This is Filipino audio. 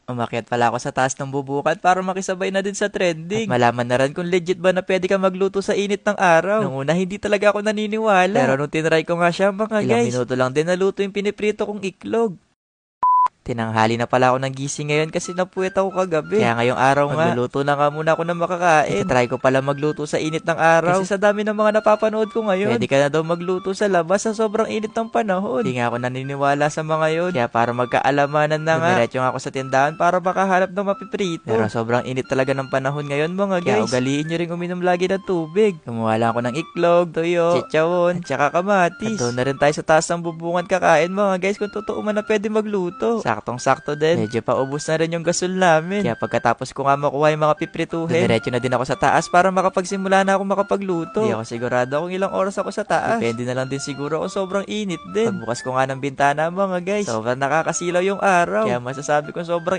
Umakyat pala ako sa taas ng bubukad para makisabay na din sa trending. At malaman na rin kung legit ba na pwede ka magluto sa init ng araw. Nung una, hindi talaga ako naniniwala. Pero nung tinry ko nga siya mga guys, ilang minuto lang din naluto yung piniprito kong iklog. Tinanghali na pala ako ng gising ngayon kasi napuwet ako kagabi. Kaya ngayong araw nga, magluluto na nga muna ako ng makakain. Try ko pala magluto sa init ng araw. Kasi sa dami ng mga napapanood ko ngayon, pwede ka na daw magluto sa labas sa sobrang init ng panahon. Hindi nga ako naniniwala sa mga yun. Kaya para magkaalamanan na nga, dumiretso nga ako sa tindahan para makahanap ng mapiprito. Pero sobrang init talaga ng panahon ngayon mga guys. Kaya ugaliin nyo rin uminom lagi ng tubig. Kumuha lang ako ng iklog, tuyo, chichawon, at saka kamatis. At doon na rin tayo sa taas ng bubungan kakain mga guys kung totoo man na pwede magluto. Saktong-sakto din. Medyo paubos na rin yung gasol namin. Kaya pagkatapos ko nga makuha yung mga piprituhin, diretso na din ako sa taas para makapagsimula na ako makapagluto. Hindi ako sigurado kung ilang oras ako sa taas. Depende na lang din siguro kung sobrang init din. Pagbukas ko nga ng bintana mga guys, sobrang nakakasilaw yung araw. Kaya masasabi kong sobrang